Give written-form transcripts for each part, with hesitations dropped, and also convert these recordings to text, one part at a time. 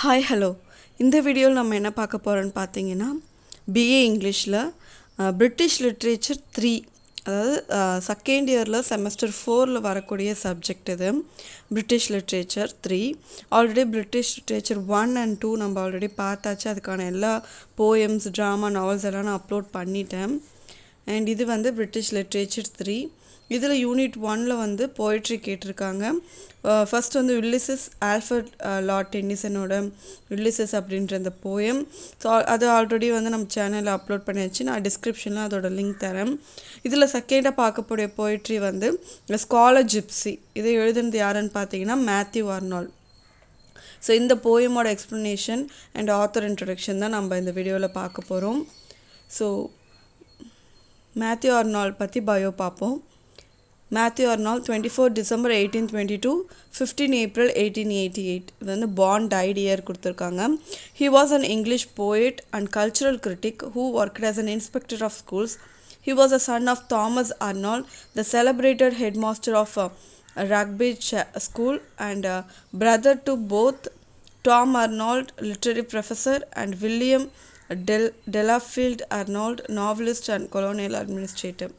Hi hello இந்த வீடியோவில் நம்ம என்ன பார்க்க போகிறோன்னு பார்த்தீங்கன்னா பிஏ இங்கிலீஷில் பிரிட்டிஷ் லிட்ரேச்சர் 3 அதாவது செகண்ட் இயரில் செமஸ்டர் 4ல் வரக்கூடிய சப்ஜெக்ட் இது British literature 3 already British literature 1 and 2 நம்ம ஆல்ரெடி பார்த்தாச்சு. அதுக்கான எல்லா போயம்ஸ் ட்ராமா நாவல்ஸ் எல்லாம் நான் அப்லோட் பண்ணிட்டேன். அண்ட் இது வந்து பிரிட்டிஷ் லிட்ரேச்சர் 3. இதில் யூனிட் 1ல் வந்து போய்ட்ரி கேட்டிருக்காங்க. ஃபஸ்ட் வந்து உல்லிசஸ் ஆல்ஃபர்ட் லார்ட் டென்னிசனோட உல்லிசஸ் அப்படின்ற அந்த போயம். ஸோ அது ஆல்ரெடி வந்து நம்ம சேனலில் அப்லோட் பண்ணியாச்சு. நான் டிஸ்கிரிப்ஷனில் அதோட லிங்க் தரேன். இதில் செகண்டாக பார்க்கக்கூடிய போய்ட்ரி வந்து ஸ்காலர் ஜிப்சி. இதை எழுதுனது யாருன்னு பார்த்தீங்கன்னா மேத்யூ ஆர்னால்ட். ஸோ இந்த போயமோட எக்ஸ்ப்ளனேஷன் அண்ட் ஆத்தர் இன்ட்ரடக்ஷன் தான் நம்ம இந்த வீடியோவில் பார்க்க போகிறோம். ஸோ மேத்யூ ஆர்னால்ட் பற்றி பயோ பார்ப்போம். Mathew Arnold 24 December 1822 15 April 1888 இது வந்து born died year கொடுத்துருக்காங்க. He was an English poet and cultural critic who worked as an inspector of schools. He was a son of Thomas Arnold, the celebrated headmaster of Rugby School, and brother to both Tom Arnold, literary professor, and William Delafield Arnold, novelist and colonial administrator.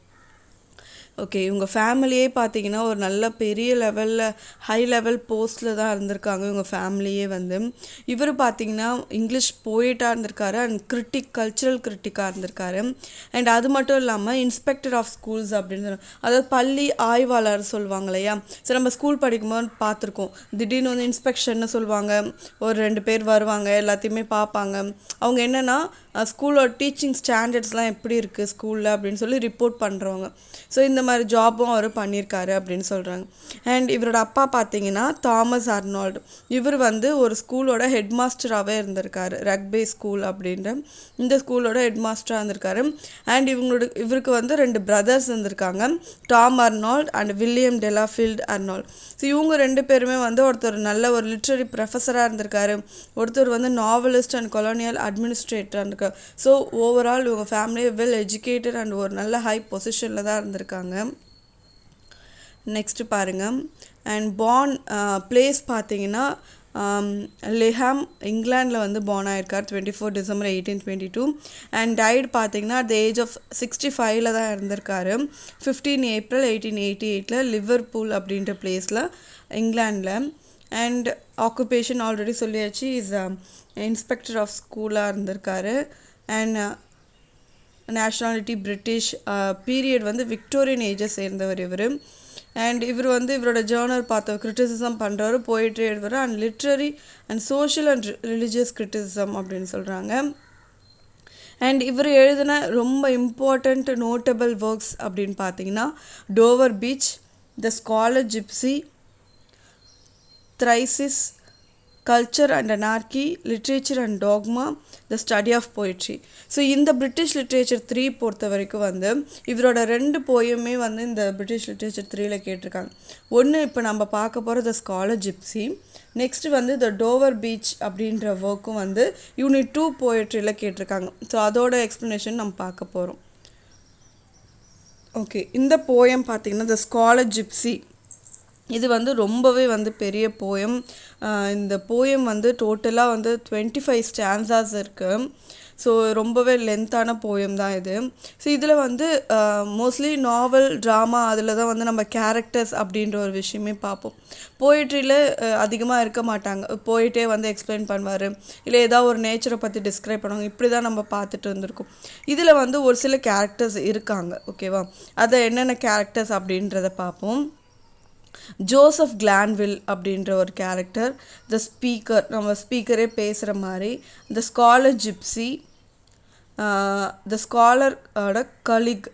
Okay, இவங்க ஃபேமிலியே பார்த்தீங்கன்னா ஒரு நல்ல பெரிய லெவலில் high level போஸ்ட்டில் தான் இருந்திருக்காங்க. இவங்க ஃபேமிலியே வந்து இவர் பார்த்தீங்கன்னா இங்கிலீஷ் போயிட்டாக இருந்திருக்காரு அண்ட் கல்ச்சுரல் கிரிட்டிக்காக இருந்திருக்காரு. அண்ட் அது மட்டும் இல்லாமல் இன்ஸ்பெக்டர் ஆஃப் ஸ்கூல்ஸ் அப்படின்னு அதாவது பள்ளி ஆய்வாளர் சொல்லுவாங்க இல்லையா. ஸோ நம்ம ஸ்கூல் படிக்கும்போது பார்த்துருக்கோம், திடீர்னு வந்து இன்ஸ்பெக்ஷன்னு சொல்லுவாங்க, ஒரு 2 பேர் வருவாங்க, எல்லாத்தையுமே பார்ப்பாங்க. அவங்க என்னென்னா ஸ்கூலோட டீச்சிங் ஸ்டாண்டர்ட்ஸ்லாம் எப்படி இருக்குது ஸ்கூலில் அப்படின்னு சொல்லி ரிப்போர்ட் பண்ணுறவங்க. ஸோ இந்த மாதிரி ஜாபும் அவர் பண்ணியிருக்காரு அப்படின்னு சொல்கிறாங்க. அண்ட் இவரோட அப்பா பார்த்தீங்கன்னா தாமஸ் ஆர்னால்டு. இவர் வந்து ஒரு ஸ்கூலோட ஹெட் மாஸ்டராகவே இருந்திருக்காரு. ரக்பே ஸ்கூல் அப்படின்ற இந்த ஸ்கூலோட ஹெட் மாஸ்டராக இருந்திருக்காரு. அண்ட் இவருக்கு வந்து 2 பிரதர்ஸ் இருந்திருக்காங்க, Tom Arnold and William Delafield Arnold. So இவங்க 2 பேருமே வந்து ஒருத்தர் நல்ல ஒரு லிட்ரரி ப்ரொஃபஸராக இருந்திருக்காரு, ஒருத்தர் வந்து நாவலிஸ்ட் அண்ட் கொலோனியல் அட்மினிஸ்ட்ரேட்டராக இருந்திருக்காரு. ஸோ ஓவரால் இவங்க ஃபேமிலி வெல் எஜுகேட்டட் அண்ட் ஒரு நல்ல ஹை பொசிஷனில் தான் இருந்திருக்காங்க. நெக்ஸ்ட்டு பாருங்கள். அண்ட் பார்ன் பிளேஸ் பார்த்தீங்கன்னா லிஹாம் இங்கிலாண்டில் வந்து பார்ன் ஆகிருக்கார் 24 December 1822. அண்ட் டைட் பார்த்தீங்கன்னா அட் த ஏஜ் ஆஃப் 65 தான் இருந்திருக்காரு 15 April 1888 லிவர்பூல் அப்படின்ற பிளேஸில் இங்கிலாண்டில். அண்ட் ஆக்குபேஷன் ஆல்ரெடி சொல்லியாச்சு, இஸ் இன்ஸ்பெக்டர் ஆஃப் ஸ்கூலாக இருந்திருக்காரு. அண்ட் நேஷ்னாலிட்டி பிரிட்டிஷ், பீரியட் வந்து விக்டோரியன் ஏஜை சேர்ந்தவர் இவர். அண்ட் இவர் வந்து இவரோட ஜேர்னல் பார்த்த கிரிட்டிசிசம் பண்ணுறவர், போயிட்ரி எழுதுவார் and literary and social and religious criticism அப்படின்னு சொல்கிறாங்க. அண்ட் இவர் எழுதின ரொம்ப இம்பார்ட்டண்ட் நோட்டபிள் ஒர்க்ஸ் அப்படின்னு பார்த்தீங்கன்னா Dover beach, the scholar gypsy, Thyrsis, culture and anarchy, literature and dogma, the study of poetry. So இந்த பிரிட்டிஷ் லிட்ரேச்சர் 3 பொறுத்த வரைக்கும் வந்து இவரோட 2 போயமே வந்து இந்த பிரிட்டிஷ் லிட்ரேச்சர் 3ல் கேட்டிருக்காங்க. ஒன்று இப்போ நம்ம பார்க்க போகிற த ஸ்காலர் ஜிப்சி, நெக்ஸ்ட் வந்து த டோவர் பீச் அப்படின்ற ஒர்க்கும் வந்து யூனிட் 2 போய்ட்ரியில் கேட்டிருக்காங்க. ஸோ அதோட எக்ஸ்ப்ளனேஷன் நம்ம பார்க்க போகிறோம். ஓகே, இந்த போயம் பார்த்திங்கன்னா த ஸ்காலர் ஜிப்சி, இது வந்து ரொம்பவே வந்து பெரிய போயம். இந்த போயம் வந்து டோட்டலாக வந்து 25 ஸ்டான்சாஸ் இருக்குது. ஸோ ரொம்பவே லென்த்தான போயம் தான் இது. ஸோ இதில் வந்து மோஸ்ட்லி நாவல் ட்ராமா அதில் தான் வந்து நம்ம கேரக்டர்ஸ் அப்படின்ற ஒரு விஷயமே பார்ப்போம். போயிட்ரியில் அதிகமாக இருக்க மாட்டாங்க, போயிட்டே வந்து எக்ஸ்பிளைன் பண்ணுவார், இல்லை ஏதாவது ஒரு நேச்சரை பற்றி டிஸ்கிரைப் பண்ணுவாங்க, இப்படி தான் நம்ம பார்த்துட்டு இருந்திருக்கோம். இதில் வந்து ஒரு சில கேரக்டர்ஸ் இருக்காங்க, ஓகேவா. அதை என்னென்ன கேரக்டர்ஸ் அப்படின்றத பார்ப்போம். ஜோசப் கிளான்வில் அப்படின்ற ஒரு கேரக்டர், த ஸ்பீக்கர், நம்ம ஸ்பீக்கரே பேசுகிற மாதிரி, த ஸ்காலர் ஜிப்சி, த ஸ்காலரோட கலீக்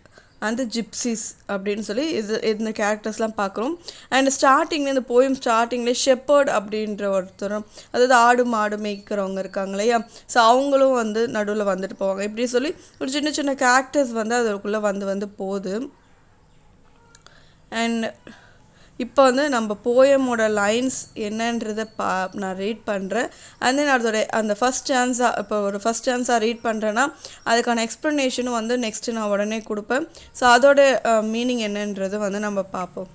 அண்ட் த ஜிப்சிஸ் அப்படின்னு சொல்லி இந்த கேரக்டர்ஸ்லாம் பார்க்குறோம். அண்ட் ஸ்டார்டிங்கில் இந்த போயம் ஸ்டார்டிங்கில் ஷெப்பர்ட் அப்படின்ற ஒருத்தரும், அதாவது ஆடு மாடு மேய்க்கிறவங்க இருக்காங்க இல்லையா. ஸோ அவங்களும் வந்து நடுவில் வந்துட்டு போவாங்க. இப்படி சொல்லி ஒரு சின்ன சின்ன கேரக்டர்ஸ் வந்து அதுக்குள்ளே வந்து போகுது. அண்ட் இப்போ வந்து நம்ம போயமோட லைன்ஸ் என்னன்றதை நான் ரீட் பண்ணுறேன். அண்ட் தென் அதோட அந்த ஃபஸ்ட் சான்ஸாக இப்போ ஒரு ஃபஸ்ட் சான்ஸாக ரீட் பண்ணுறேன்னா அதுக்கான எக்ஸ்ப்ளனேஷனும் வந்து நெக்ஸ்ட்டு நான் உடனே கொடுப்பேன். ஸோ அதோட மீனிங் என்னன்றது வந்து நம்ம பார்ப்போம்.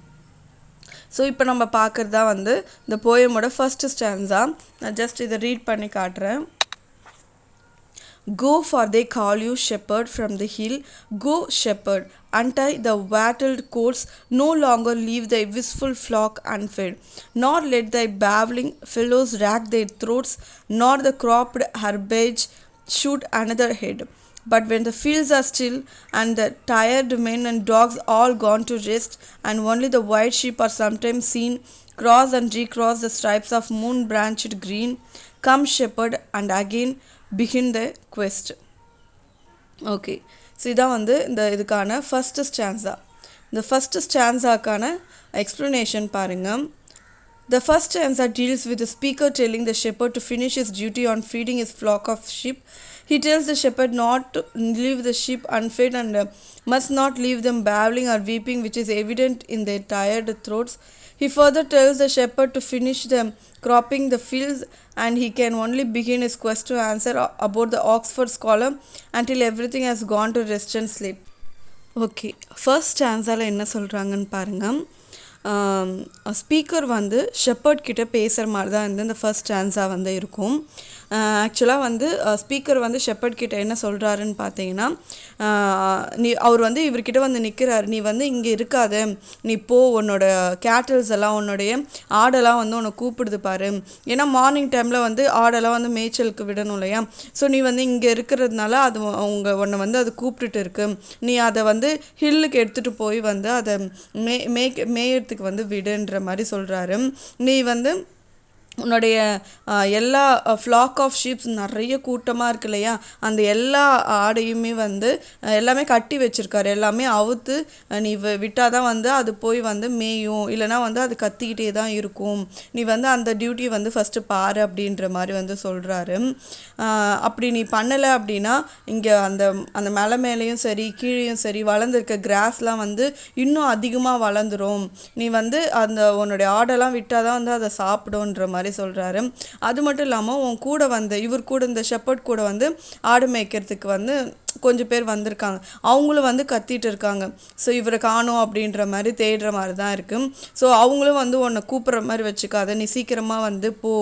ஸோ இப்போ நம்ம பார்க்குறது தான் வந்து இந்த போயமோட ஃபர்ஸ்ட் ஸ்டான்ஸா. நான் ஜஸ்ட் இதை ரீட் பண்ணி காட்டுறேன். Go, for they call you shepherd from the hill. Go, shepherd, untie the wattled coats. No longer leave thy wistful flock unfed, nor let thy babbling fellows rack their throats, nor the cropped herbage shoot another head. But when the fields are still, and the tired men and dogs all gone to rest, and only the white sheep are sometimes seen, cross and recross the stripes of moon-branched green, come, shepherd, and again begin the quest. Okay, so இதான் வந்து இந்த இதுக்கான first stanza. இந்த first ஸ்டான்ஸாக்கான explanation பாருங்கள். The first stanza deals with the speaker telling the shepherd to finish his duty on feeding his flock of sheep. He tells the shepherd not to leave the sheep unfed and must not leave them babbling or weeping, which is evident in their tired throats. He further tells the shepherd to finish them cropping the fields, and he can only begin his quest to answer about the Oxford scholar until everything has gone to rest and sleep. Okay, first ஸ்டான்ஸால் என்ன சொல்கிறாங்கன்னு பாருங்கள். Speaker வந்து shepherd கிட்ட பேசுகிற மாதிரி தான் இந்த ஃபர்ஸ்ட் ஸ்டான்ஸா வந்து இருக்கும். ஆக்சுவலாக வந்து ஸ்பீக்கர் வந்து ஷெப்பர்ட் கிட்ட என்ன சொல்கிறாருன்னு பார்த்தீங்கன்னா, அவர் வந்து இவர்கிட்ட வந்து நிற்கிறாரு. நீ வந்து இங்கே இருக்காத, நீ போ, உன்னோட கேட்டல்ஸ் எல்லாம் உன்னுடைய ஆடெல்லாம் வந்து உன்னை கூப்பிடுது பாரு. ஏன்னா மார்னிங் டைமில் வந்து ஆடெல்லாம் வந்து மேய்ச்சலுக்கு விடணும் இல்லையா. ஸோ நீ வந்து இங்கே இருக்கிறதுனால அது உன்னை வந்து அது கூப்பிட்டுட்டு இருக்கு. நீ அதை வந்து ஹில்லுக்கு எடுத்துகிட்டு போய் வந்து அதை மேயறதுக்கு வந்து விடுன்ற மாதிரி சொல்கிறாரு. நீ வந்து உன்னுடைய எல்லா ஃப்ளாக் ஆஃப் ஷீப்ஸ் நிறைய கூட்டமாக இருக்கு இல்லையா, அந்த எல்லா ஆடையுமே வந்து எல்லாமே கட்டி வச்சுருக்காரு. எல்லாமே அவுத்து நீ விட்டால் தான் வந்து அது போய் வந்து மேயும், இல்லைனா வந்து அது கத்திக்கிட்டே தான் இருக்கும். நீ வந்து அந்த டியூட்டி வந்து ஃபஸ்ட்டு பாரு அப்படின்ற மாதிரி வந்து சொல்கிறாரு. அப்படி நீ பண்ணலை அப்படின்னா இங்கே அந்த அந்த மலை மேலேயும் சரி கீழேயும் சரி வளர்ந்துருக்க கிராஸ்லாம் வந்து இன்னும் அதிகமாக வளர்ந்துடும். நீ வந்து அந்த உன்னுடைய ஆடெல்லாம் விட்டால் தான் வந்து அதை சாப்பிடுன்ற மாதிரி சொல்கிறாரு. அது மட்டும் இல்லாமல் உன் கூட வந்து இவர் கூட இந்த ஷெப்பர்ட் கூட வந்து ஆடு மேய்க்கிறதுக்கு வந்து கொஞ்சம் பேர் வந்திருக்காங்க. அவங்களும் வந்து கத்திட்டு இருக்காங்க. ஸோ இவரை காணோம் அப்படின்ற மாதிரி தேடுற மாதிரி தான் இருக்குது. ஸோ அவங்களும் வந்து உன்னை கூப்பிட்ற மாதிரி வச்சுக்காத, நீ சீக்கிரமாக வந்து போ,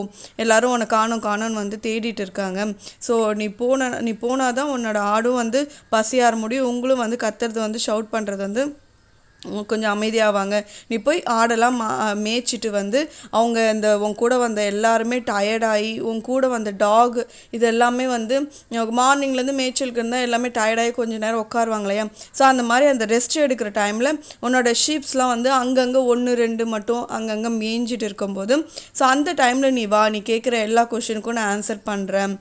எல்லாரும் உன்னை காணோன்னு வந்து தேடிட்டு இருக்காங்க. ஸோ நீ போனால் தான் உன்னோட ஆடும் வந்து பசியாற முடியும். உங்களும் வந்து கத்துறது வந்து ஷவுட் பண்ணுறது வந்து கொஞ்சம் அமைதியாவாங்க. நீ போய் ஆடெல்லாம் மேய்ச்சிட்டு வந்து அவங்க இந்த உன் கூட வந்த எல்லாருமே டயர்டாகி, உன் கூட வந்த டாக் இது எல்லாமே வந்து மார்னிங்லேருந்து மேய்ச்சலுக்கு இருந்தால் எல்லாமே டயர்டாகி கொஞ்சம் நேரம் உட்காருவாங்க இல்லையா. ஸோ அந்த மாதிரி அந்த ரெஸ்ட் எடுக்கிற டைமில் உன்னோட ஷீப்ஸ்லாம் வந்து அங்கங்கே 1-2 மட்டும் அங்கங்கே மேய்ஞ்சிட்டு இருக்கும்போது, ஸோ அந்த டைமில் நீ வா, நீ கேட்குற எல்லா கொஷினுக்கும் நான் ஆன்சர் பண்ணுறேன்.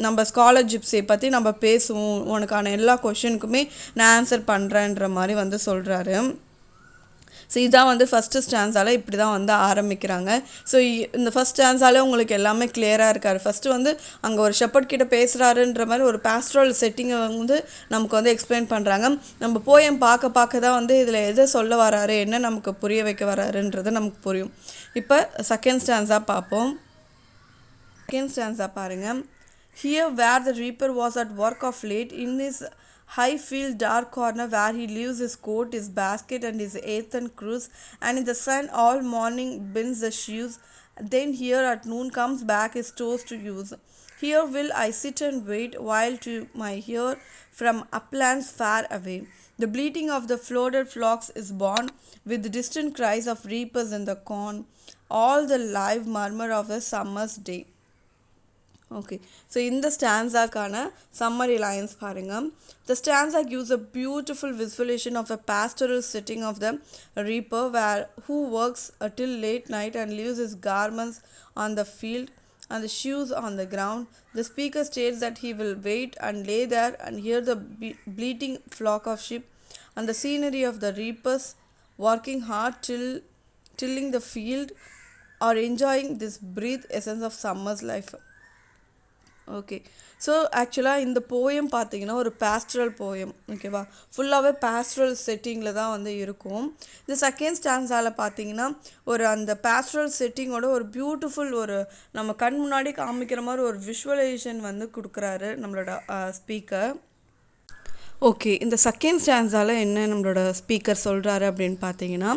நம்ம ஸ்காலர் ஜிப்ஸியை பற்றி நம்ம பேசுவோம், உனக்கான எல்லா கொஷினுக்குமே நான் ஆன்சர் பண்ணுறேன்ற மாதிரி வந்து சொல்கிறாரு. ஸோ இதான் வந்து ஃபஸ்ட்டு ஸ்டான்ஸால் இப்படி தான் வந்து ஆரம்பிக்கிறாங்க. ஸோ இந்த ஃபஸ்ட் ஸ்டான்ஸாலே உங்களுக்கு எல்லாமே கிளியராக இருக்கார். ஃபஸ்ட்டு வந்து அங்கே ஒரு ஷெப்பர்ட் கிட்ட பேசுகிறாருன்ற மாதிரி ஒரு பாஸ்ட்ரல் செட்டிங்கை வந்து நமக்கு வந்து எக்ஸ்பிளைன் பண்ணுறாங்க. நம்ம போயம் பார்க்க தான் வந்து இதில் எதை சொல்ல வராரு, என்ன நமக்கு புரிய வைக்க வராருன்றது நமக்கு புரியும். இப்போ செகண்ட் ஸ்டான்ஸாக பார்ப்போம். செகண்ட் ஸ்டான்ஸாக பாருங்கள். Here where the reaper was at work of late, in his high field dark corner where he leaves his coat, his basket and his earthen cruse, and in the sun all morning binds the sheaves, then here at noon comes back his stores to use. Here will I sit and wait, while to my ear from uplands far away the bleating of the flooded flocks is born, with the distant cries of reapers in the corn, all the live murmur of a summer's day. Okay, so இந்த ஸ்டான்ஸாக்கான summary lines பாருங்கள். The stanza gives a beautiful visualization of a pastoral setting of the reaper who works till late night and leaves his garments on the field and the shoes on the ground. The speaker states that he will wait and lay there and hear the bleating flock of sheep and the scenery of the reapers working hard tilling the field or enjoying this brief essence of summer's life. Okay, so ஆக்சுவலாக இந்த poem பார்த்தீங்கன்னா ஒரு பேஸ்ட்ரல் poem. ஓகேவா, ஃபுல்லாகவே பேஸ்ட்ரல் செட்டிங்கில் தான் வந்து இருக்கும். இந்த செகண்ட் ஸ்டான்ஸால் பார்த்தீங்கன்னா ஒரு அந்த பேஸ்ட்ரல் செட்டிங்கோட ஒரு பியூட்டிஃபுல் ஒரு நம்ம கண் முன்னாடி காமிக்கிற மாதிரி ஒரு விஷுவலைசேஷன் வந்து கொடுக்குறாரு நம்மளோட ஸ்பீக்கர். ஓகே. இந்த செகண்ட் ஸ்டான்ஸால என்ன நம்மளோட ஸ்பீக்கர் சொல்றாரு அப்படின்னு பார்த்தீங்கன்னா,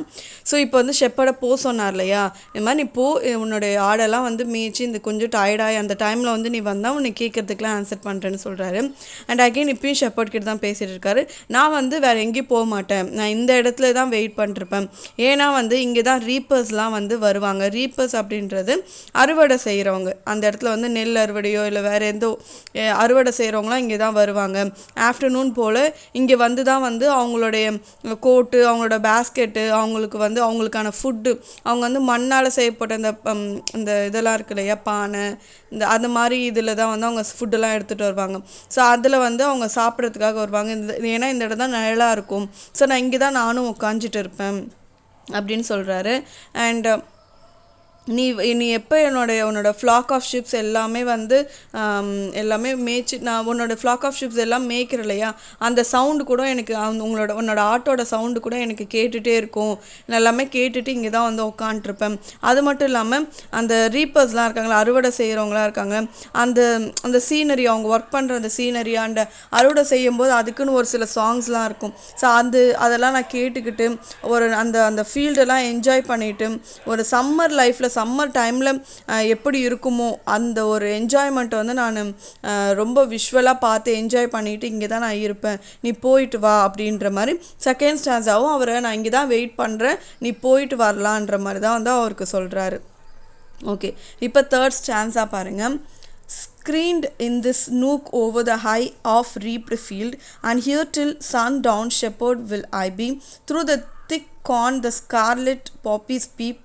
ஸோ இப்போ வந்து ஷெப்பர்ட சொன்னார் இல்லையா? இந்த மாரி நீ போ உன்னுடைய ஆடெல்லாம் வந்து மேய்ச்சு இந்த கொஞ்சம் டயர்டாயி அந்த டைமில் வந்து நீ வந்தா உன்னை கேட்கறதுக்குலாம் ஆன்சர் பண்ணுறேன்னு சொல்றாரு. அண்ட் அகைன் இப்பயும் ஷெப்பர்ட் கிட்ட தான் பேசிட்டு இருக்காரு. நான் வந்து வேற எங்கேயும் போமாட்டேன். நான் இந்த இடத்துல தான் வெயிட் பண்ணிருப்பேன். ஏன்னா வந்து இங்கே தான் ரீப்பர்ஸ்லாம் வந்து வருவாங்க. ரீப்பர்ஸ் அப்படின்றது அறுவடை செய்கிறவங்க. அந்த இடத்துல வந்து நெல் அறுவடையோ இல்லை வேற எந்தோ அறுவடை செய்கிறவங்களாம் இங்கே தான் வருவாங்க. ஆஃப்டர்நூன் போல் இங்கே வந்து தான் வந்து அவங்களுடைய கோட்டு, அவங்களோட பேஸ்கெட்டு, அவங்களுக்கு வந்து அவங்களுக்கான ஃபுட்டு, அவங்க வந்து மண்ணால் செய்யப்பட்ட இந்த இதெல்லாம் இருக்கு இல்லையா, பானை, இந்த அந்த மாதிரி இதில் தான் வந்து அவங்க ஃபுட்டெல்லாம் எடுத்துகிட்டு வருவாங்க. ஸோ அதில் வந்து அவங்க சாப்பிட்றதுக்காக வருவாங்க. ஏன்னா இந்த இடம் தான் நிழலாக இருக்கும். ஸோ நான் இங்கே தான் நானும் உட்காந்துட்டு இருப்பேன் அப்படின்னு சொல்கிறாரு. அண்ட் நீ நீ எப்போ உன்னோட ஃப்ளாக் ஆஃப் ஷிப்ஸ் எல்லாமே வந்து எல்லாமே மேய்ச்சி நான் உன்னோட ஃப்ளாக் ஆஃப் ஷிப்ஸ் எல்லாம் மேய்க்கிற இல்லையா, அந்த சவுண்டு கூட எனக்கு உன்னோட ஆட்டோட சவுண்டு கூட எனக்கு கேட்டுகிட்டே இருக்கும். நான் எல்லாமே கேட்டுட்டு இங்கே தான் வந்து உட்காண்ட்ருப்பேன். அது மட்டும் இல்லாமல் அந்த ரீப்பர்ஸ்லாம் இருக்காங்களா, அறுவடை செய்கிறவங்களாம் இருக்காங்க, அந்த அந்த சீனரி, அவங்க ஒர்க் பண்ணுற அந்த சீனரி அண்ட் அறுவடை செய்யும்போது அதுக்குன்னு ஒரு சில சாங்ஸ்லாம் இருக்கும். ஸோ அதெல்லாம் நான் கேட்டுக்கிட்டு ஒரு அந்த அந்த ஃபீல்டெல்லாம் என்ஜாய் பண்ணிவிட்டு ஒரு சம்மர் டைமில் எப்படி இருக்குமோ அந்த ஒரு என்ஜாய்மெண்ட்டை வந்து நான் ரொம்ப விஷுவலாக பார்த்து என்ஜாய் பண்ணிவிட்டு இங்கே தான் நான் இருப்பேன், நீ போயிட்டு வா அப்படின்ற மாதிரி செகண்ட் ஸ்டான்ஸாகவும் அவரை நான் இங்கே தான் வெயிட் பண்ணுறேன், நீ போயிட்டு வரலான்ற மாதிரி தான் வந்து அவருக்கு சொல்கிறாரு. ஓகே, இப்போ தேர்ட் ஸ்டான்ஸாக பாருங்கள். Screened in this nook over the high off reaped field, and here till sundown shepherd will I be. Through the thick corn the scarlet poppies peep,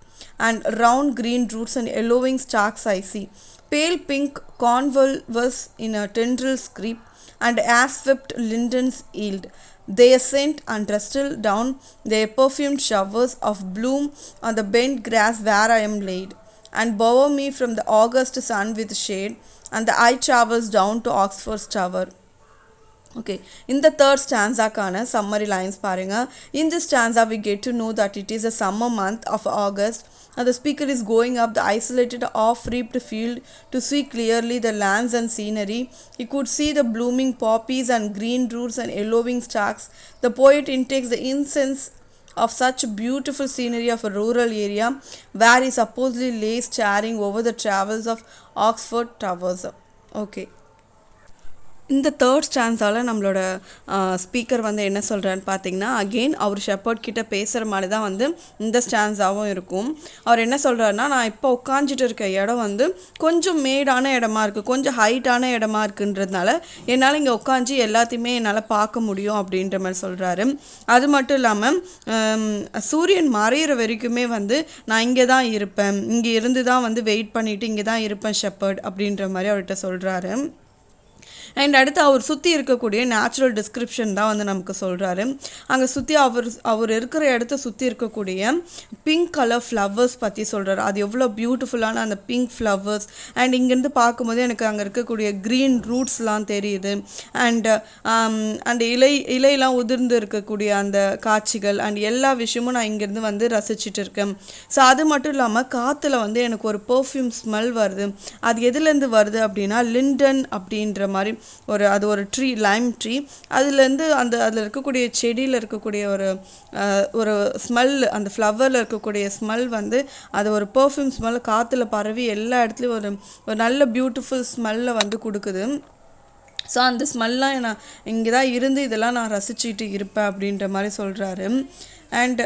and round green roots and yellowing stalks I see. Pale pink convolvulus in a tendrils creep, and as-swept lindens yield. They ascend and rustle down their perfumed showers of bloom on the bent grass where I am laid, and bower me from the August sun with shade, and the eye travels down to Oxford's tower. Okay, in the third stanza kana summary lines parunga. In this stanza we get to know that it is a summer month of August, and the speaker is going up the isolated off-reaped field to see clearly the lands and scenery. He could see the blooming poppies and green roots and yellowing stalks. The poet intakes the incense of such beautiful scenery of a rural area where he supposedly lays staring over the travels of Oxford towers. Okay, இந்த third ஸ்டான்ஸால் நம்மளோட speaker வந்து என்ன சொல்கிறான்னு பார்த்தீங்கன்னா, again அவர் shepherd கிட்ட பேசுகிற மாதிரி தான் வந்து இந்த ஸ்டான்ஸாகவும் இருக்கும். அவர் என்ன சொல்கிறாருன்னா, நான் இப்போ உட்காந்துட்டு இருக்க இடம் வந்து கொஞ்சம் மேடான இடமா இருக்குது, கொஞ்சம் ஹைட்டான இடமா இருக்குன்றதுனால என்னால் இங்கே உட்காந்து எல்லாத்தையுமே என்னால் பார்க்க முடியும் அப்படின்ற மாதிரி சொல்கிறாரு. அது மட்டும் இல்லாமல் சூரியன் மறையிற வரைக்குமே வந்து நான் இங்கே தான் இருப்பேன், இங்கே இருந்து தான் வந்து வெயிட் பண்ணிவிட்டு இங்கே தான் இருப்பேன் ஷெப்பர்ட் அப்படின்ற மாதிரி அவர்கிட்ட சொல்கிறாரு. அண்ட் அடுத்து அவர் சுற்றி இருக்கக்கூடிய நேச்சுரல் டிஸ்கிரிப்ஷன் தான் வந்து நமக்கு சொல்கிறாரு. அங்கே சுற்றி அவர் இருக்கிற இடத்த சுற்றி இருக்கக்கூடிய பிங்க் கலர் ஃப்ளவர்ஸ் பற்றி சொல்கிறாரு. அது எவ்வளோ பியூட்டிஃபுல்லான அந்த பிங்க் ஃப்ளவர்ஸ், அண்ட் இங்கேருந்து பார்க்கும்போது எனக்கு அங்கே இருக்கக்கூடிய க்ரீன் ரூட்ஸ்லாம் தெரியுது, அண்ட் இலையெல்லாம் உதிர்ந்து இருக்கக்கூடிய அந்த காட்சிகள் அண்ட் எல்லா விஷயமும் நான் இங்கேருந்து வந்து ரசிச்சுட்டு இருக்கேன். ஸோ அது மட்டும் இல்லாமல் காற்றுல வந்து எனக்கு ஒரு பர்ஃப்யூம் ஸ்மெல் வருது. அது எதுலேருந்து வருது அப்படின்னா லிண்டன் அப்படின்ற மாதிரி அது ஒரு ட்ரீ, லைம் ட்ரீ. அதுலேருந்து அதில் இருக்கக்கூடிய செடியில் இருக்கக்கூடிய ஒரு ஸ்மெல், அந்த ஃப்ளவரில் இருக்கக்கூடிய ஸ்மெல் வந்து அது ஒரு பர்ஃப்யூம் ஸ்மெல் காற்றுல பரவி எல்லா இடத்துலையும் ஒரு நல்ல பியூட்டிஃபுல் ஸ்மெல்லை வந்து கொடுக்குது. ஸோ அந்த ஸ்மெல்லாம் நான் இங்கே தான் இருந்து இதெல்லாம் நான் ரசிச்சுட்டு இருப்பேன் அப்படின்ற மாதிரி சொல்கிறாரு. அண்ட்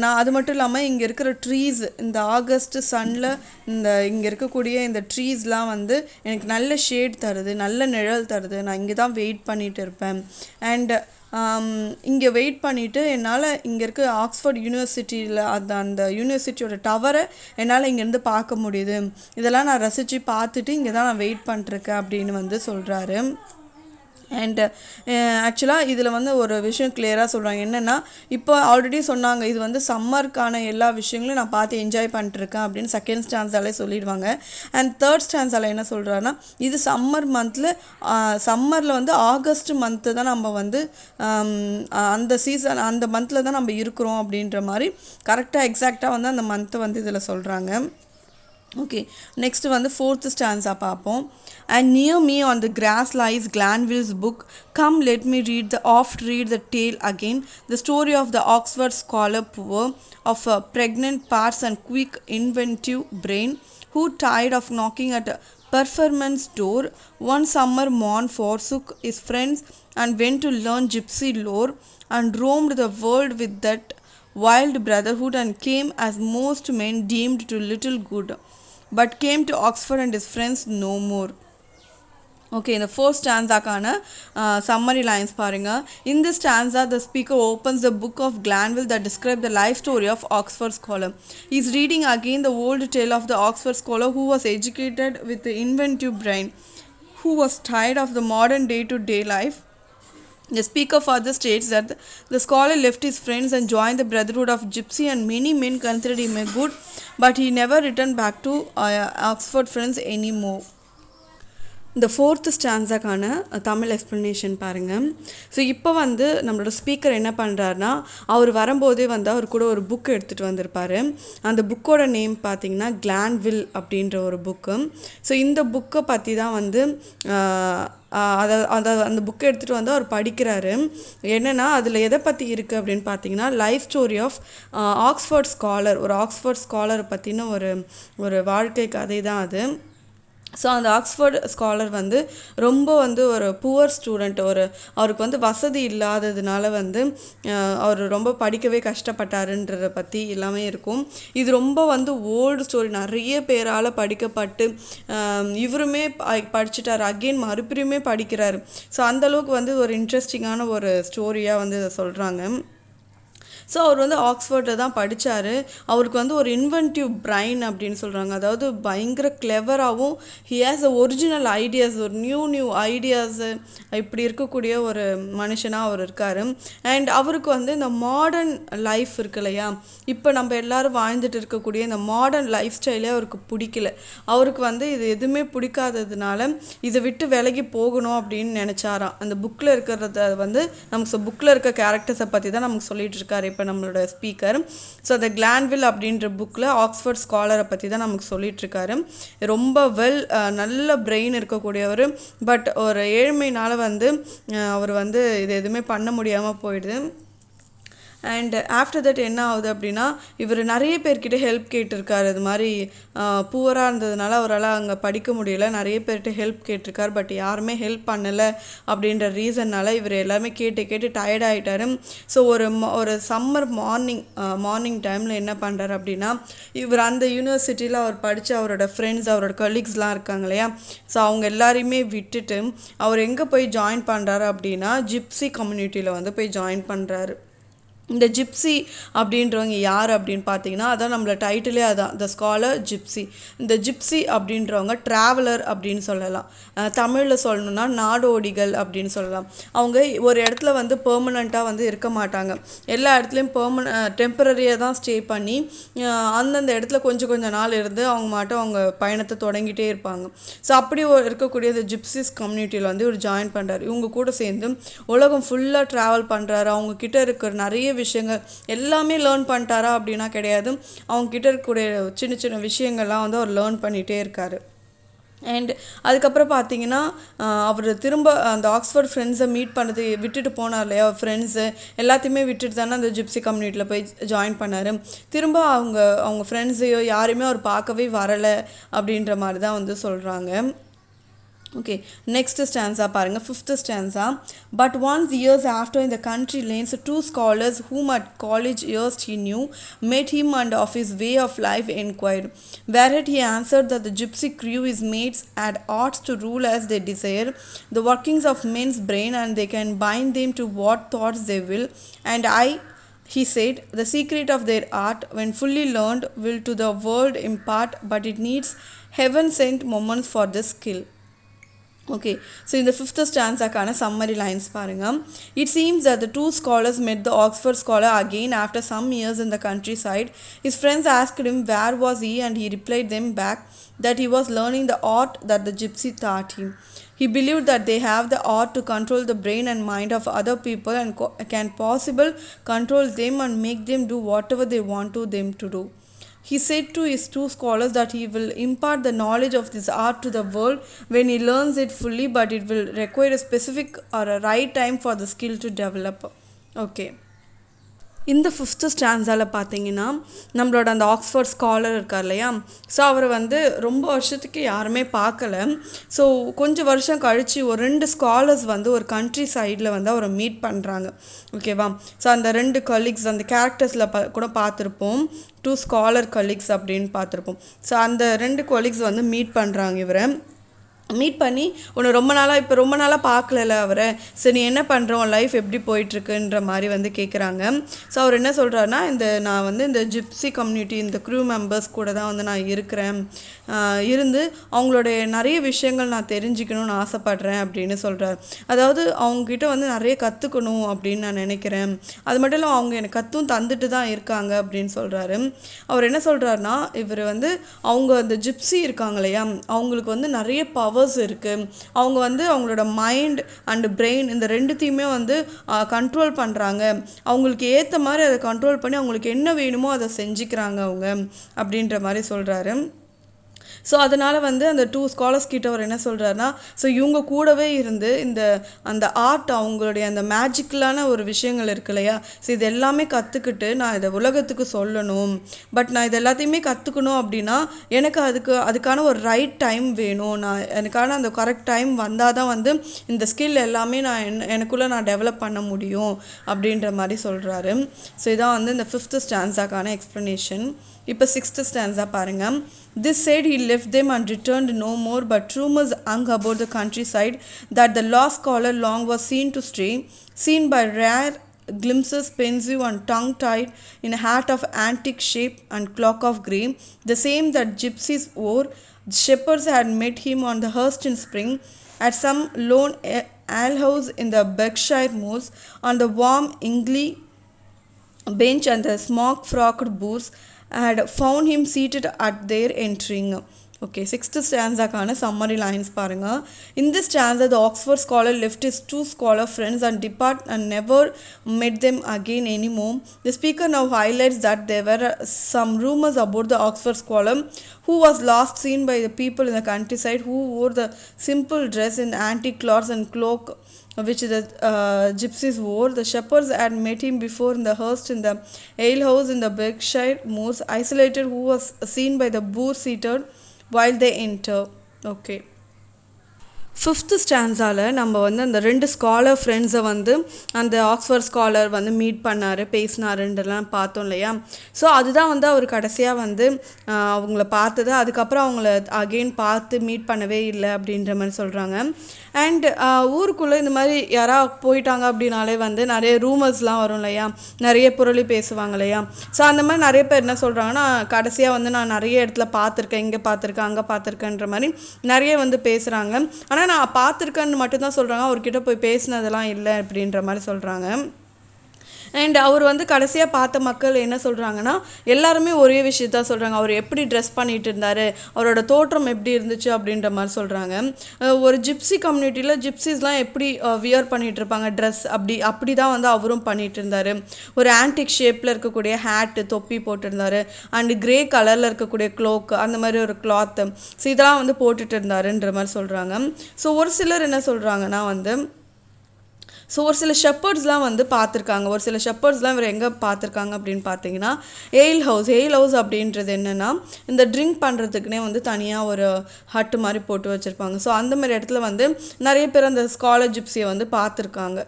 நான் அது மட்டும் இல்லாமல் இங்கே இருக்கிற ட்ரீஸ், இந்த ஆகஸ்ட் சன்னில் இங்கே இருக்கக்கூடிய இந்த ட்ரீஸ்லாம் வந்து எனக்கு நல்ல ஷேட் தருது, நல்ல நிழல் தருது, நான் இங்கே தான் வெயிட் பண்ணிகிட்டு இருப்பேன். அண்ட் இங்கே வெயிட் பண்ணிவிட்டு என்னால் இங்கே இருக்க ஆக்ஸ்ஃபோர்ட் யூனிவர்சிட்டியில் அந்த யூனிவர்சிட்டியோட டவரை என்னால் இங்கேருந்து பார்க்க முடியுது, இதெல்லாம் நான் ரசித்து பார்த்துட்டு இங்கே தான் நான் வெயிட் பண்ணிருக்கேன் அப்படின்னு வந்து சொல்கிறாரு. அண்ட் ஆக்சுவலாக இதில் வந்து ஒரு விஷயம் கிளியராக சொல்கிறாங்க. என்னென்னா, இப்போ ஆல்ரெடி சொன்னாங்க இது வந்து சம்மருக்கான எல்லா விஷயங்களும் நான் பார்த்து என்ஜாய் பண்ணிட்டுருக்கேன் அப்படின்னு செகண்ட் ஸ்டான்ஸாலே சொல்லிடுவாங்க. அண்ட் தேர்ட் ஸ்டான்ஸால் என்ன சொல்கிறாருன்னா, இது சம்மரில் வந்து ஆகஸ்ட் மந்த்து தான் நம்ம வந்து அந்த சீசன், அந்த மந்தில் தான் நம்ம இருக்கிறோம் அப்படின்ற மாதிரி கரெக்டாக எக்ஸாக்டாக வந்து அந்த மந்த்தை வந்து இதில் சொல்கிறாங்க. ஓகே, நெக்ஸ்ட் வந்து ஃபோர்த் ஸ்டான்ஸா பார்ப்போம். And near me on the grass lies Glanvil's book, come let me read the tale again, the story of the Oxford scholar poor of a pregnant parts and quick inventive brain, who tired of knocking at a performance door, one summer morn forsook his friends and went to learn gypsy lore, and roamed the world with that wild brotherhood, and came as most men deemed to little good, but came to Oxford and his friends no more. Okay, in the first stanzaக்கான summary lines பாருங்க. In this stanza, the speaker opens the book of Glanville that describes the life story of Oxford scholar. He is reading again the old tale of the Oxford scholar who was educated with the inventive brain, who was tired of the modern day-to-day life. The speaker further states that the scholar left his friends and joined the brotherhood of Gypsy, and many men considered him a good, but he never returned back to Oxford friends anymore. இந்த fourth ஸ்டான்ஸாக்கான Tamil explanation பாருங்கள். So இப்போ வந்து நம்மளோட speaker என்ன பண்ணுறாருனா, அவர் வரும்போதே வந்து அவர் கூட ஒரு புக் எடுத்துகிட்டு வந்திருப்பார். அந்த புக்கோட நேம் பார்த்திங்கன்னா கிளான்வில் அப்படின்ற ஒரு புக்கு. ஸோ இந்த புக்கை பற்றி தான் வந்து அந்த புக்கை எடுத்துகிட்டு வந்து அவர் படிக்கிறாரு. என்னென்னா அதில் எதை பற்றி இருக்குது அப்படின்னு பார்த்தீங்கன்னா, life story of Oxford scholar, ஒரு ஆக்ஸ்ஃபோர்ட் ஸ்காலரை பற்றின ஒரு வாழ்க்கை கதை தான் அது. ஸோ அந்த ஆக்ஸ்ஃபோர்ட் ஸ்காலர் வந்து ரொம்ப வந்து ஒரு புவர் ஸ்டூடெண்ட், அவருக்கு வந்து வசதி இல்லாததுனால வந்து அவர் ரொம்ப படிக்கவே கஷ்டப்பட்டாருன்றதை பற்றி எல்லாமே இருக்கும். இது ரொம்ப வந்து ஓல்டு ஸ்டோரி, நிறைய பேரால் படிக்கப்பட்டு இவருமே படிச்சுட்டார், அகெயின் மறுபடியுமே படிக்கிறாரு. ஸோ அந்தளவுக்கு வந்து ஒரு இன்ட்ரெஸ்டிங்கான ஒரு ஸ்டோரியாக வந்து இதை சொல்கிறாங்க. ஸோ அவர் வந்து ஆக்ஸ்ஃபோர்டில் தான் படித்தார். அவருக்கு வந்து ஒரு இன்வென்டிவ் பிரைன் அப்படின்னு சொல்கிறாங்க. அதாவது பயங்கர கிளெவராகவும், he has a original ideas, ஒரு நியூ ஐடியாஸு இப்படி இருக்கக்கூடிய ஒரு மனுஷனாக அவர் இருக்கார். அண்ட் அவருக்கு வந்து இந்த மாடர்ன் லைஃப் இருக்கு இல்லையா, இப்போ நம்ம எல்லோரும் வாழ்ந்துட்டு இருக்கக்கூடிய இந்த மாடர்ன் லைஃப் ஸ்டைலே அவருக்கு பிடிக்கல. அவருக்கு வந்து இது எதுவுமே பிடிக்காததுனால இதை விட்டு விலகி போகணும் அப்படின்னு நினச்சாராம். அந்த புக்கில் இருக்கிறத வந்து நமக்கு புக்கில் இருக்க கேரக்டர்ஸை பற்றி தான் நமக்கு சொல்லிகிட்டு இருக்காரு இப்போ நம்மளோட ஸ்பீக்கர். ஸோ அந்த கிளான்வில் அப்படின்ற புக்கில் ஆக்ஸ்ஃபோர்ட் ஸ்காலரை பற்றி தான் நமக்கு சொல்லிகிட்ருக்காரு. ரொம்ப நல்ல பிரெயின் இருக்கக்கூடியவர், பட் ஒரு ஏழ்மையினால் வந்து அவர் வந்து இது எதுவுமே பண்ண முடியாமல் போயிடுது. அண்ட் ஆஃப்டர் தட் என்ன ஆகுது அப்படின்னா, இவர் நிறைய பேர்கிட்ட ஹெல்ப் கேட்டிருக்காரு. இது மாதிரி புவராக இருந்ததுனால அவரால் அங்கே படிக்க முடியல, நிறைய பேர்கிட்ட ஹெல்ப் கேட்டிருக்கார், பட் யாருமே ஹெல்ப் பண்ணலை அப்படின்ற ரீசன்னால் இவர் எல்லாமே கேட்டு டயர்ட் ஆகிட்டார். ஸோ ஒரு சம்மர் மார்னிங் டைமில் என்ன பண்ணுறாரு அப்படின்னா, இவர் அந்த யூனிவர்சிட்டியில் அவர் படித்த அவரோட ஃப்ரெண்ட்ஸ், அவரோட கலீக்ஸ்லாம் இருக்காங்க இல்லையா, ஸோ அவங்க எல்லாரையுமே விட்டுட்டு அவர் எங்கே போய் ஜாயின் பண்ணுறாரு அப்படின்னா, ஜிப்சி கம்யூனிட்டியில் வந்து போய் ஜாயின் பண்ணுறாரு. இந்த ஜிப்சி அப்படின்றவங்க யார் அப்படின்னு பார்த்தீங்கன்னா, அதான் நம்மளோட டைட்டிலே அதான், த ஸ்காலர் ஜிப்சி. இந்த ஜிப்சி அப்படின்றவங்க ட்ராவலர் அப்படின்னு சொல்லலாம். தமிழில் சொல்லணுன்னா நாடோடிகள் அப்படின்னு சொல்லலாம். அவங்க ஒரு இடத்துல வந்து பெர்மனண்ட்டாக வந்து இருக்க மாட்டாங்க. எல்லா இடத்துலையும் டெம்பரரியாக தான் ஸ்டே பண்ணி அந்தந்த இடத்துல கொஞ்சம் நாள் இருந்து அவங்க பயணத்தை தொடங்கிட்டே இருப்பாங்க. ஸோ அப்படி இருக்கக்கூடிய இந்த ஜிப்சிஸ் கம்யூனிட்டியில் வந்து இவர் ஜாயின் பண்ணுறாரு. இவங்க கூட சேர்ந்து உலகம் ஃபுல்லாக ட்ராவல் பண்ணுறாரு. அவங்கக்கிட்ட இருக்கிற நிறைய விஷயங்கள் எல்லாமே லேர்ன் பண்ணிட்டாரா அப்படின்னா கிடையாது. அவங்கக்கிட்ட இருக்கக்கூடிய சின்ன விஷயங்கள்லாம் வந்து அவர் லேர்ன் பண்ணிகிட்டே இருக்கார். அண்ட் அதுக்கப்புறம் பார்த்தீங்கன்னா, அவர் திரும்ப அந்த ஆக்ஸ்ஃபோர்ட் ஃப்ரெண்ட்ஸை மீட் பண்ணது விட்டுட்டு போனார் இல்லையா, ஃப்ரெண்ட்ஸு எல்லாத்தையுமே விட்டுட்டு தானே அந்த ஜிப்சி கம்யூனிட்டியில் போய் ஜாயின் பண்ணார். திரும்ப அவங்க ஃப்ரெண்ட்ஸையோ யாரையுமே அவர் பார்க்கவே வரலை அப்படின்ற மாதிரி தான் வந்து சொல்கிறாங்க. Okay, next stanza பாருங்க, fifth stanza. But once years after in the country lanes, two scholars whom at college erst he knew met him and of his way of life inquired. Whereat he answered that the gypsy crew his mates had arts to rule as they desire, the workings of men's brain, and they can bind them to what thoughts they will. And he said, the secret of their art, when fully learned, will to the world impart, but it needs heaven-sent moments for this skill. Okay, so in the fifth stanza summary lines பாருங்க. It seems that the two scholars met the Oxford scholar again after some years in the countryside. His friends asked him where was he, and he replied them back that he was learning the art that the gypsy taught him. He believed that they have the art to control the brain and mind of other people and can possibly control them and make them do whatever they want them to do. He said to his two scholars that he will impart the knowledge of this art to the world when he learns it fully, but it will require a specific or a right time for the skill to develop. Okay. இந்த fifth ஸ்டான்ஸால் பார்த்தீங்கன்னா நம்மளோட அந்த Oxford scholar இருக்கார் இல்லையா, so அவர் வந்து ரொம்ப வருஷத்துக்கு யாருமே பார்க்கல. ஸோ கொஞ்சம் வருஷம் கழித்து ஒரு 2 ஸ்காலர்ஸ் வந்து ஒரு கண்ட்ரி சைடில் வந்து அவரை மீட் பண்ணுறாங்க. ஓகேவா? ஸோ அந்த 2 கலீக்ஸ் அந்த கேரக்டர்ஸில் கூட பார்த்துருப்போம். 2 ஸ்காலர் கலீக்ஸ் அப்படின்னு பார்த்துருப்போம். ஸோ அந்த 2 கொலீக்ஸ் வந்து மீட் பண்ணுறாங்க இவரை. மீட் பண்ணி உன்னை ரொம்ப நாளாக பார்க்கல அவரை, சரி நீ என்ன பண்ணுற, உன் லைஃப் எப்படி போயிட்டுருக்குன்ற மாதிரி வந்து கேட்குறாங்க. ஸோ அவர் என்ன சொல்கிறாருன்னா, நான் வந்து இந்த ஜிப்சி கம்யூனிட்டி இந்த க்ரூ மெம்பர்ஸ் கூட தான் வந்து நான் இருக்கிறேன், இருந்து அவங்களுடைய நிறைய விஷயங்கள் நான் தெரிஞ்சுக்கணும்னு ஆசைப்பட்றேன் அப்படின்னு சொல்கிறார். அதாவது அவங்கக்கிட்ட வந்து நிறைய கற்றுக்கணும் அப்படின்னு நான் நினைக்கிறேன், அது மட்டும் இல்லை அவங்க எனக்கு கற்றும் தந்துட்டு தான் இருக்காங்க அப்படின்னு சொல்கிறாரு. அவர் என்ன சொல்கிறாருன்னா, இவர் வந்து அவங்க அந்த ஜிப்சி இருக்காங்க இல்லையா, அவங்களுக்கு வந்து நிறைய பவர்ஸ் இருக்குது. அவங்க வந்து அவங்களோட மைண்ட் அண்ட் பிரெயின் இந்த ரெண்டுத்தையுமே வந்து கண்ட்ரோல் பண்ணுறாங்க. அவங்களுக்கு ஏற்ற மாதிரி அதை கண்ட்ரோல் பண்ணி அவங்களுக்கு என்ன வேணுமோ அதை செஞ்சுக்கிறாங்க அவங்க அப்படின்ற மாதிரி சொல்கிறாரு. ஸோ அதனால் வந்து அந்த 2 ஸ்காலர்ஸ் கிட்ட அவர் என்ன சொல்கிறாருன்னா, ஸோ இவங்க கூடவே இருந்து அந்த ஆர்ட் அவங்களுடைய அந்த மேஜிக்கலான ஒரு விஷயங்கள் இருக்கு இல்லையா, ஸோ இது எல்லாமே கற்றுக்கிட்டு நான் இதை உலகத்துக்கு சொல்லணும். பட் நான் இது எல்லாத்தையுமே கற்றுக்கணும் அப்படின்னா எனக்கு அதுக்கான ஒரு ரைட் டைம் வேணும். எனக்கான அந்த கரெக்ட் டைம் வந்தால் தான் வந்து இந்த ஸ்கில் எல்லாமே எனக்குள்ளே நான் டெவலப் பண்ண முடியும் அப்படின்ற மாதிரி சொல்கிறாரு. ஸோ இதான் வந்து இந்த 5th ஸ்டான்ஸாக்கான எக்ஸ்ப்ளனேஷன். இப்போ 6th ஸ்டான்ஸா பாருங்கள். This said, he left them and returned no more, but rumors hung about the countryside that the lost scholar long was seen by rare glimpses, pensive and tongue-tied, in a hat of antique shape and cloak of grey, the same that gypsies wore. Shepherds had met him on the hearth in spring, at some lone alehouse in the Berkshire moors, on the warm Ingley bench, and the smock-frocked boors had found him seated at their entering. Okay, 6th stanzaக்கான summary lines பாருங்க. In this stanza, the Oxford scholar left his 2 scholar friends and departed and never met them again anymore. The speaker now highlights that there were some rumors about the Oxford scholar who was last seen by the people in the countryside, who wore the simple dress in antique cloths and cloak which the gypsies wore. The shepherds had met him before in the hearth in the alehouse in the Berkshire moors, isolated, who was seen by the boor seated while they enter. Okay. 5th ஸ்டான்ஸால் நம்ம வந்து அந்த 2 scholar ஃப்ரெண்ட்ஸை வந்து அந்த Oxford scholar வந்து meet பண்ணார், பேசினாருன்றலாம் பார்த்தோம் இல்லையா. ஸோ அதுதான் வந்து அவர் கடைசியாக வந்து அவங்கள பார்த்தது. அதுக்கப்புறம் அவங்கள அகெயின் பார்த்து மீட் பண்ணவே இல்லை அப்படின்ற மாதிரி சொல்கிறாங்க. அண்ட் ஊருக்குள்ளே இந்த மாதிரி யாராவது போயிட்டாங்க அப்படின்னாலே வந்து நிறைய ரூமர்ஸ்லாம் வரும் இல்லையா, நிறைய புரளி பேசுவாங்க இல்லையா. ஸோ அந்த மாதிரி நிறைய பேர் என்ன சொல்கிறாங்கன்னா, கடைசியாக வந்து நான் நிறைய இடத்துல பார்த்துருக்கேன், இங்கே பார்த்துருக்கேன், அங்கே பார்த்துருக்கேன்ற மாதிரி நிறைய வந்து பேசுகிறாங்க. ஆனால் நான் பார்த்துருக்கேன்னு மட்டும்தான் சொல்கிறாங்க, அவர்கிட்ட போய் பேசினதெல்லாம் இல்லை அப்படின்ற மாதிரி சொல்கிறாங்க. அண்ட் அவர் வந்து கடைசியாக பார்த்த மக்கள் என்ன சொல்கிறாங்கன்னா, எல்லாருமே ஒரே விஷயத்தான் சொல்கிறாங்க. அவர் எப்படி ட்ரெஸ் பண்ணிகிட்டு இருந்தார், அவரோட தோற்றம் எப்படி இருந்துச்சு அப்படின்ற மாதிரி சொல்கிறாங்க. ஒரு ஜிப்சி கம்யூனிட்டியில் ஜிப்சிஸ்லாம் எப்படி வியர் பண்ணிகிட்டு இருப்பாங்க ட்ரெஸ், அப்படி தான் வந்து அவரும் பண்ணிகிட்டு இருந்தார். ஒரு ஆன்டிக் ஷேப்பில் இருக்கக்கூடிய ஹேட்டு, தொப்பி போட்டிருந்தார். அண்டு கிரே கலரில் இருக்கக்கூடிய க்ளோக், அந்த மாதிரி ஒரு கிளாத்து, ஸோ இதெல்லாம் வந்து போட்டுட்டு இருந்தாருன்ற மாதிரி சொல்கிறாங்க. ஸோ ஒரு சிலர் என்ன சொல்கிறாங்கன்னா வந்து, ஸோ ஒரு சில ஷெப்பர்ட்ஸ்லாம் வந்து பார்த்துருக்காங்க. ஒரு சில ஷெப்பர்ட்ஸ்லாம் இவர் எங்கே பார்த்துருக்காங்க அப்படின்னு பார்த்தீங்கன்னா, எயில் ஹவுஸ் அப்படின்றது என்னென்னா, இந்த ட்ரிங்க் பண்ணுறதுக்குனே வந்து தனியாக ஒரு ஹட்டு மாதிரி போட்டு வச்சுருப்பாங்க. ஸோ அந்த மாதிரி இடத்துல வந்து நிறைய பேர் அந்த ஸ்காலர் ஜிப்சியை வந்து பார்த்துருக்காங்க.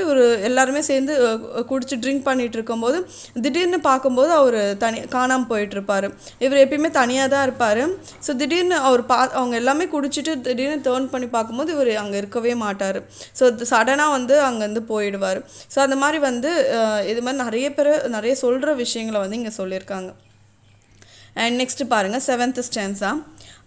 இவர் எல்லாருமே சேர்ந்து குடிச்சு ட்ரிங்க் பண்ணிகிட்டு இருக்கும்போது திடீர்னு பார்க்கும்போது அவர் காணாமல் போயிட்டுருப்பார். இவர் எப்பயுமே தனியாக தான் இருப்பார். ஸோ திடீர்னு அவங்க எல்லாமே குடிச்சிட்டு திடீர்னு டேர்ன் பண்ணி பார்க்கும்போது இவர் அங்கே இருக்கவே மாட்டார். ஸோ சடனாக வந்து அங்கேருந்து போயிடுவார். ஸோ அந்த மாதிரி வந்து இது மாதிரி நிறைய பேர் நிறைய சொல்கிற விஷயங்களை வந்து இங்கே சொல்லியிருக்காங்க. அண்ட் நெக்ஸ்ட் பாருங்கள் 7th stanza.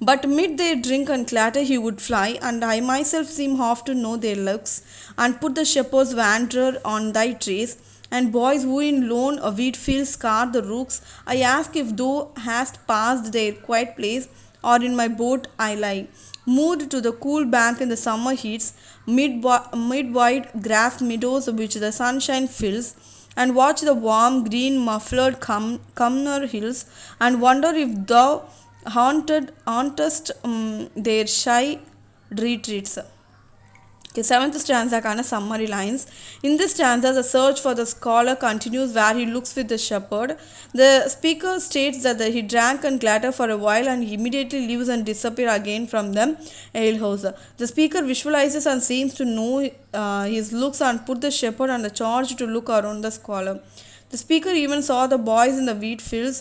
But mid their drink and clatter he would fly, and I myself seem half to know their looks, and put the shepherd's wanderer on thy trace, and boys who in lone wheat fields scar the rooks. I ask if thou hast passed their quiet place, or in my boat I lie, moved to the cool bank in the summer heats, mid wide grass meadows which the sunshine fills, and watch the warm green muffled Cumnor hills, and wonder if thou hauntest their shy retreats. Okay, seventh stanza kind of summary lines. In this stanza, the search for the scholar continues where he looks with the shepherd. The speaker states that he drank and clattered for a while and immediately leaves and disappears again from the alehouse. The speaker visualizes and seems to know his looks and put the shepherd on the charge to look around the scholar. The speaker even saw the boys in the wheat fields,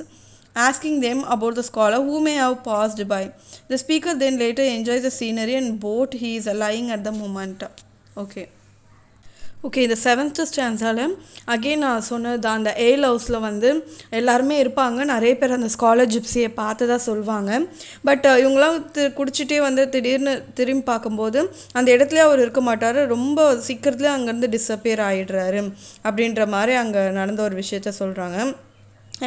asking them about the scholar who may have passed by. The speaker then later enjoys the scenery and boat he is lying at the moment. Okay, இந்த seventh ஸ்டான்ஸால் again நான் சொன்னது அந்த ஏல் ஹவுஸில் வந்து எல்லாருமே இருப்பாங்க. நிறைய பேர் அந்த ஸ்காலர் ஜிப்ஸியை பார்த்து தான் சொல்லுவாங்க. பட் இவங்களாம் குடிச்சிட்டே வந்து திடீர்னு திரும்பி பார்க்கும்போது அந்த இடத்துல அவர் இருக்க மாட்டார். ரொம்ப சீக்கிரத்தில் அங்கேருந்து டிஸப்பியர் ஆகிடுறாரு அப்படின்ற மாதிரி அங்கே நடந்த ஒரு விஷயத்த சொல்கிறாங்க.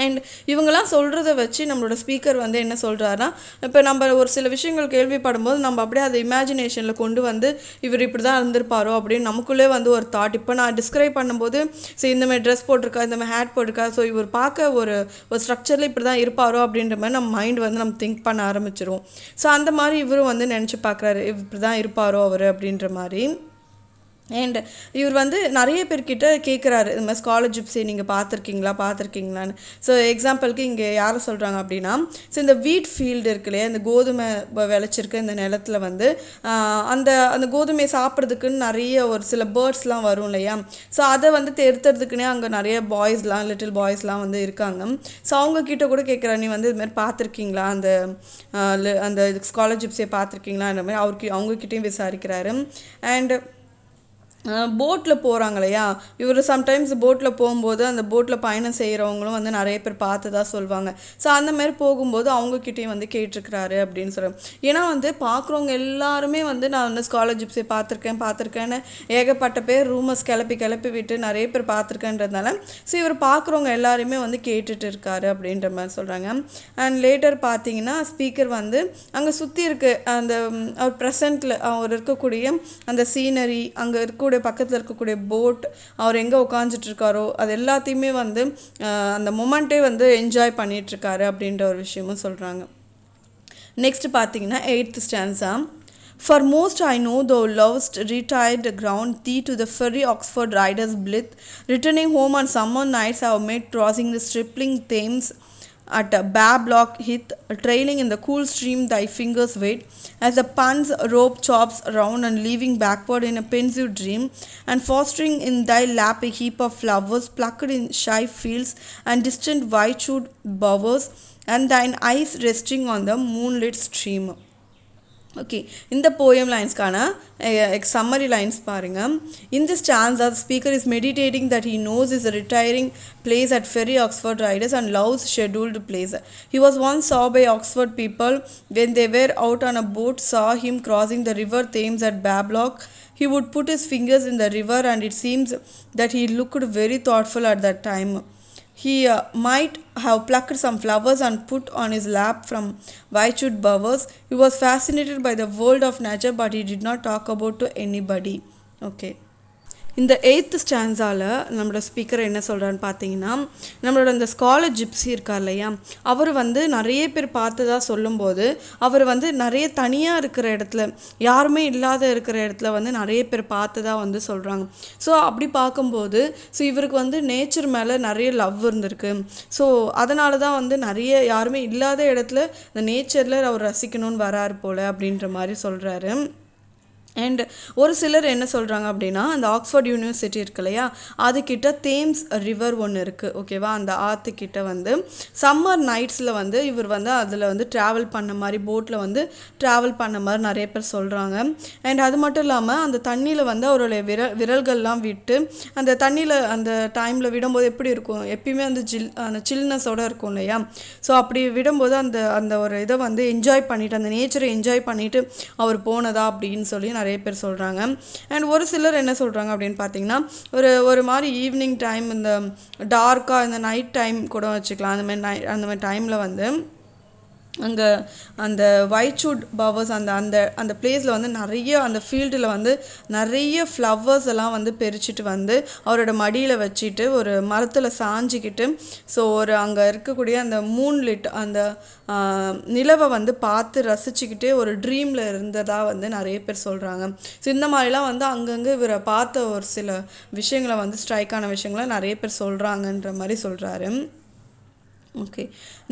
அண்ட் இவங்கெல்லாம் சொல்கிறத வச்சு நம்மளோட ஸ்பீக்கர் வந்து என்ன சொல்கிறாருன்னா, இப்போ நம்ம ஒரு சில விஷயங்கள் கேள்விப்படும்போது நம்ம அப்படியே அதை இமேஜினேஷனில் கொண்டு வந்து இவர் இப்படி தான் இருந்திருப்பாரோ அப்படின்னு நமக்குள்ளே வந்து ஒரு தாட். இப்போ நான் டிஸ்கிரைப் பண்ணும்போது ஸோ இந்தமாதிரி ட்ரெஸ் போட்டிருக்கா, இந்தமாதிரி ஹேட் போட்டிருக்கா, ஸோ இவர் பார்க்க ஒரு ஸ்ட்ரக்சரில் இப்படி தான் இருப்பாரோ அப்படின்ற மாதிரி நம்ம மைண்ட் வந்து நம்ம திங்க் பண்ண ஆரம்பிச்சிருவோம். ஸோ அந்த மாதிரி இவரும் வந்து நினச்சி பார்க்குறாரு, இப்படி தான் இருப்பாரோ அவர் அப்படின்ற மாதிரி. அண்ட் இவர் வந்து நிறைய பேர்கிட்ட கேட்குறாரு, இந்த மாதிரி ஸ்காலர் ஜிப்ஸி நீங்கள் பார்த்துருக்கீங்களான்னு. ஸோ எக்ஸாம்பிளுக்கு இங்கே யாரை சொல்கிறாங்க அப்படின்னா, ஸோ இந்த வீட் ஃபீல்டு இருக்கு இல்லையா, இந்த கோதுமை விளைச்சிருக்க இந்த நிலத்தில் வந்து அந்த அந்த கோதுமையை சாப்பிட்றதுக்குன்னு நிறைய ஒரு சில பேர்ட்ஸ்லாம் வரும் இல்லையா, ஸோ அதை வந்து எடுத்துறதுக்குன்னே அங்கே நிறைய லிட்டில் பாய்ஸ்லாம் வந்து இருக்காங்க. ஸோ அவங்கக்கிட்ட கூட கேட்குறாரு, நீ வந்து இதுமாதிரி பார்த்துருக்கீங்களா, அந்த ஸ்காலர் ஜிப்ஸியை பார்த்துருக்கீங்களான்ற மாதிரி அவங்கக்கிட்டையும் விசாரிக்கிறாரு. அண்ட் போட்டில் போகிறாங்க இல்லையா, இவர் சம்டைம்ஸ் போட்டில் போகும்போது அந்த போட்டில் பயணம் செய்கிறவங்களும் வந்து நிறைய பேர் பார்த்து தான் சொல்லுவாங்க. ஸோ அந்த மாதிரி போகும்போது அவங்கக்கிட்டையும் வந்து கேட்டிருக்கிறாரு அப்படின்னு சொல்கிறேன். ஏன்னா வந்து பார்க்குறவங்க எல்லாருமே வந்து நான் வந்து ஸ்காலர் ஜிப்ஸி பார்த்துருக்கேன்னு ஏகப்பட்ட பேர் ரூமர்ஸ் கிளப்பி விட்டு நிறைய பேர் பார்த்துருக்கேன்றதுனால ஸோ இவர் பார்க்குறவங்க எல்லாருமே வந்து கேட்டுட்டு இருக்காரு அப்படின்ற மாதிரி சொல்கிறாங்க. அண்ட் லேட்டர் பார்த்தீங்கன்னா ஸ்பீக்கர் வந்து அங்கே சுற்றி இருக்க அந்த அவர் ப்ரெசண்ட்டில் அவர் இருக்கக்கூடிய அந்த சீனரி, அங்கே இருக்கக்கூடிய பக்கத்தில் இருக்கக்கூடிய போட், அவர் எங்கே உட்காந்துட்டு இருக்காரோ அது எல்லாத்தையுமே வந்து அந்த மொமெண்ட்டே வந்து என்ஜாய் பண்ணிகிட்ருக்காரு அப்படின்ற ஒரு விஷயமும் சொல்கிறாங்க. நெக்ஸ்ட் பார்த்தீங்கன்னா 8th stanza. For most I know thou lovest retired ground, thee to the ferry Oxford riders blithe, returning home on summer nights I have met crossing the stripling Thames at Bablock Heath, trailing in the cool stream thy fingers wait, as the pun's rope chops round and leaving backward in a pensive dream, and fostering in thy lap a heap of flowers plucked in shy fields and distant white-shoed bowers, and thine eyes resting on the moonlit stream. Okay, இந்த poem லைன்ஸ்க்கான summary lines பாருங்கள். In this stanza, the speaker is meditating that he knows is a retiring place at Ferry Oxford Riders and loves scheduled place. He was once saw by Oxford people when they were out on a boat, saw him crossing the river Thames at Bablock. He would put his fingers in the river and it seems that he looked very thoughtful at that time. He might have plucked some flowers and put on his lap from white-shoed bowers. He was fascinated by the world of nature, but he did not talk about to anybody. Okay. இந்த 8th ஸ்டான்ஸால் நம்மளோட speaker என்ன சொல்கிறான்னு பார்த்தீங்கன்னா, நம்மளோட அந்த scholar Gypsy இருக்கார் இல்லையா, அவர் வந்து நிறைய பேர் பார்த்ததா சொல்லும்போது அவர் வந்து நிறைய தனியாக இருக்கிற இடத்துல, யாருமே இல்லாத இருக்கிற இடத்துல வந்து நிறைய பேர் பார்த்ததா வந்து சொல்கிறாங்க. ஸோ அப்படி பார்க்கும்போது ஸோ இவருக்கு வந்து நேச்சர் மேலே நிறைய லவ் இருந்திருக்கு. ஸோ அதனால தான் வந்து நிறைய யாருமே இல்லாத இடத்துல இந்த நேச்சரில் அவர் ரசிக்கணும்னு வராரு போல் அப்படின்ற மாதிரி சொல்கிறாரு. அண்ட் ஒரு சிலர் என்ன சொல்கிறாங்க அப்படின்னா, அந்த ஆக்ஸ்ஃபோர்ட் யூனிவர்சிட்டி இருக்கு இல்லையா, அதுக்கிட்ட தேம்ஸ் ரிவர் ஒன்று இருக்குது, ஓகேவா, அந்த ஆற்றுக்கிட்ட வந்து சம்மர் நைட்ஸில் வந்து இவர் வந்து அதில் வந்து ட்ராவல் பண்ண மாதிரி, போட்டில் வந்து ட்ராவல் பண்ண மாதிரி நிறைய பேர் சொல்கிறாங்க. அண்ட் அது மட்டும் இல்லாமல் அந்த தண்ணியில் வந்து அவருடைய விரல்கள்லாம் விட்டு அந்த தண்ணியில் அந்த டைமில் விடும்போது எப்படி இருக்கும், எப்பயுமே அந்த அந்த சில்னஸோடு இருக்கும் இல்லையா, ஸோ அப்படி விடும்போது அந்த அந்த ஒரு இதை வந்து என்ஜாய் பண்ணிவிட்டு, அந்த நேச்சரை என்ஜாய் பண்ணிவிட்டு அவர் போனதா அப்படின்னு சொல்லி நிறைய பேர் சொல்கிறாங்க. அண்ட் ஒரு சிலர் என்ன சொல்கிறாங்க அப்படின்னு பார்த்தீங்கன்னா, ஒரு மாதிரி ஈவினிங் டைம், இந்த டார்க்காக இந்த நைட் டைம் கூட வச்சுக்கலாம், அந்த மாதிரி டைமில் வந்து அங்கே அந்த ஒயிட்வுட் பவர்ஸ் அந்த அந்த அந்த பிளேஸில் வந்து நிறைய அந்த ஃபீல்டில் வந்து நிறைய ஃப்ளவர்ஸ் எல்லாம் வந்து பறிச்சுட்டு வந்து அவரோட மடியில் வச்சுட்டு ஒரு மரத்தில் சாஞ்சிக்கிட்டு ஸோ ஒரு அங்கே இருக்கக்கூடிய அந்த மூன்லிட் அந்த நிலவை வந்து பார்த்து ரசிச்சுக்கிட்டே ஒரு ட்ரீமில் இருந்ததாக வந்து நிறைய பேர் சொல்கிறாங்க. ஸோ இந்த மாதிரிலாம் வந்து அங்கங்கே இவரை பார்த்த ஒரு சில விஷயங்களை வந்து ஸ்ட்ரைக்கான விஷயங்களை நிறைய பேர் சொல்கிறாங்கன்ற மாதிரி சொல்கிறாரு. Okay,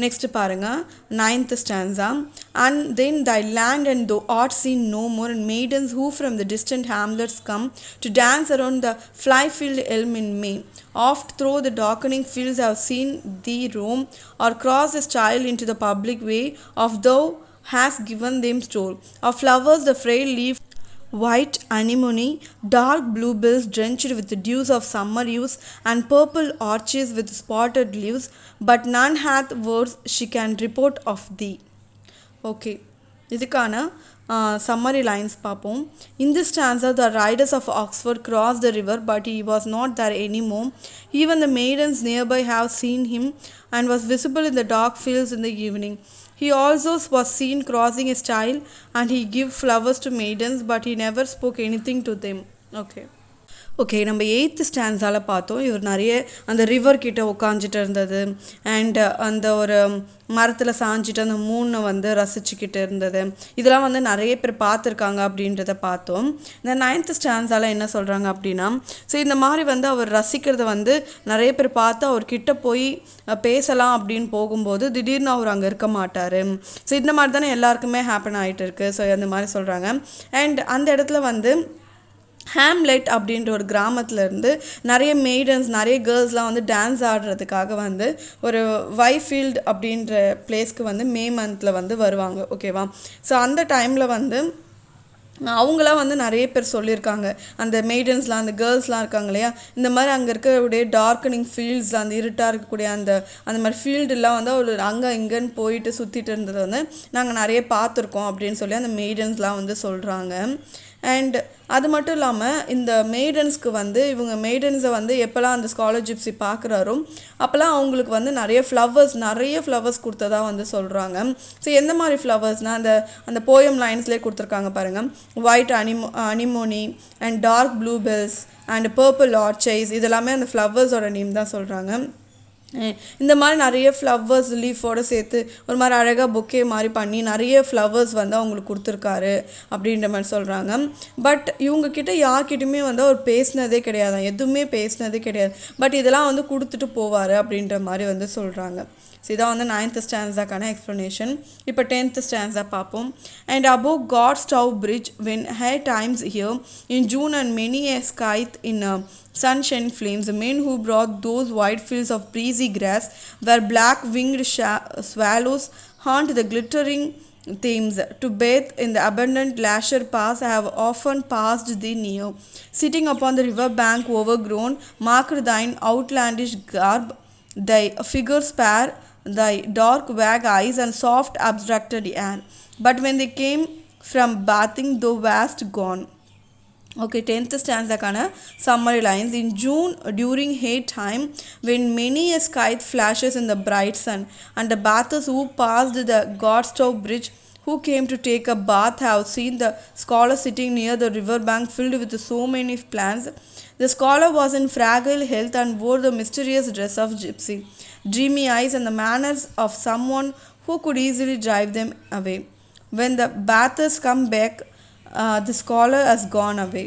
next பாருங்க 9th stanza. And then thy land and thou art seen no more, and maidens who from the distant hamlets come to dance around the fly-filled elm in May. Oft through the darkening fields have seen thee roam, or cross as child into the public way, of thou hast given them store. Of flowers the frail leaf, white anemone, dark bluebells drenched with the dews of summer use, and purple orchids with spotted leaves, but none hath words she can report of thee. Okay, இதுக்கான summary lines பார்ப்போம். In this stanza, the riders of Oxford crossed the river, but he was not there anymore. Even the maidens nearby have seen him, and was visible in the dark fields in the evening. He also was seen crossing his child, and he gave flowers to maidens, but he never spoke anything to them. Okay. Okay, நம்ம 8th ஸ்டான்ஸால் பார்த்தோம். இவர் நிறைய அந்த river கிட்ட உட்காந்துட்டு இருந்தது, and அந்த ஒரு மரத்தில் சாஞ்சிட்டு அந்த மூணை வந்து ரசிச்சுக்கிட்டு இருந்தது, இதெல்லாம் வந்து நிறைய பேர் பார்த்துருக்காங்க அப்படின்றத பார்த்தோம். இந்த 9th ஸ்டான்ஸால் என்ன சொல்கிறாங்க அப்படின்னா, ஸோ இந்த மாதிரி வந்து அவர் ரசிக்கிறத வந்து நிறைய பேர் பார்த்து அவர்கிட்ட போய் பேசலாம் அப்படின்னு போகும்போது திடீர்னு அவர் அங்கே இருக்க மாட்டார். ஸோ இந்த மாதிரி தானே எல்லாருக்குமே ஹேப்பன் ஆகிட்டு இருக்கு. ஸோ அந்த மாதிரி சொல்கிறாங்க. அண்ட் அந்த இடத்துல வந்து ஹேம்லெட் அப்படின்ற ஒரு கிராமத்துலேருந்து நிறைய மெய்டன்ஸ் நிறைய கேர்ள்ஸ்லாம் வந்து டான்ஸ் ஆடுறதுக்காக வந்து ஒரு வைஃபீல்டு அப்படின்ற பிளேஸ்க்கு வந்து மே மந்தில் வந்து வருவாங்க. ஓகேவா? ஸோ அந்த டைமில் வந்து அவங்களாம் வந்து நிறைய பேர் சொல்லியிருக்காங்க, அந்த மெய்டன்ஸ்லாம் அந்த கேர்ள்ஸ்லாம் இருக்காங்க இல்லையா, இந்த மாதிரி அங்கே இருக்கக்கூடிய டார்க்கனிங் ஃபீல்ட்ஸில் அந்த இருட்டாக இருக்கக்கூடிய அந்த மாதிரி ஃபீல்டுலாம் வந்து ஒரு அங்கே இங்கேன்னு போயிட்டு சுற்றிட்டு இருந்தது வந்து நாங்கள் நிறைய பார்த்துருக்கோம் அப்படின்னு சொல்லி அந்த மெய்டன்ஸ்லாம் வந்து சொல்கிறாங்க. அண்ட் அது மட்டும் இல்லாமல் இந்த மெய்டன்ஸ்க்கு வந்து இவங்க மெய்டன்ஸை வந்து எப்போல்லாம் அந்த ஸ்காலர் ஜிப்ஸி பார்க்குறாரோ அப்போல்லாம் அவங்களுக்கு வந்து நிறைய ஃப்ளவர்ஸ் கொடுத்ததா வந்து சொல்கிறாங்க. ஸோ எந்த மாதிரி ஃப்ளவர்ஸ்னால் அந்த போயம் லைன்ஸ்லேயே கொடுத்துருக்காங்க பாருங்கள், white anemone and dark bluebells and purple orchises, இதெல்லாமே அந்த ஃப்ளவர்ஸோட நேம் தான் சொல்கிறாங்க. இந்த மாதிரி நிறைய ஃப்ளவர்ஸ் லீஃபோடு சேர்த்து ஒரு மாதிரி அழகாக பொக்கே மாதிரி பண்ணி நிறைய ஃப்ளவர்ஸ் வந்து அவங்களுக்கு கொடுத்துருக்காரு அப்படின்ற மாதிரி சொல்கிறாங்க. பட் இவங்கக்கிட்ட யார்கிட்டையுமே வந்து அவர் பேசினதே கிடையாது, எதுவுமே பேசினதே கிடையாது. பட் இதெல்லாம் வந்து கொடுத்துட்டு போவார் அப்படின்ற மாதிரி வந்து சொல்கிறாங்க. ஸோ இதான் வந்து 9th ஸ்டான்ஸாக்கான எக்ஸ்ப்ளனேஷன். இப்போ 10th ஸ்டான்ஸா பார்ப்போம். And above God's Tow Bridge when high times here in June and many a scythe in sunshine flames, the men who brought those wide fields of breezy grass where black winged swallows haunt the glittering Thames to bathe in the abundant leisure paths. I have often passed thee near, sitting upon the river bank overgrown, marked thine outlandish garb, thy figure spare, thy dark vague eyes and soft abstracted air. But when they came from bathing, thou wast gone. Okay, 10th stanza summary lines. In June, during hay time, when many a scythe flashes in the bright sun, and the bathers who passed the God's Tow Bridge, who came to take a bath, have seen the scholar sitting near the river bank filled with so many plants. The scholar was in fragile health and wore the mysterious dress of Gypsy, dreamy eyes and the manners of someone who could easily drive them away. When the bathers come back, the scholar has gone away.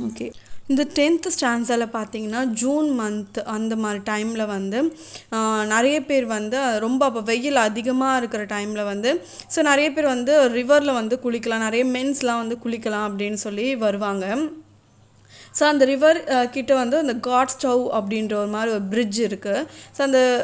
Okay. இந்த 10th ஸ்டான்ஸால் பார்த்தீங்கன்னா June month அந்த மாதிரி டைமில் வந்து நிறைய பேர் வந்து ரொம்ப அப்போ வெயில் அதிகமாக இருக்கிற டைமில் வந்து ஸோ நிறைய பேர் வந்து ரிவரில் வந்து குளிக்கலாம், நிறைய மென்ஸ்லாம் வந்து குளிக்கலாம் அப்படின்னு சொல்லி வருவாங்க. ஸோ அந்த ரிவர் கிட்ட வந்து அந்த காட்ஸ் டவ் அப்படின்ற ஒரு மாதிரி ஒரு பிரிட்ஜ் இருக்குது. ஸோ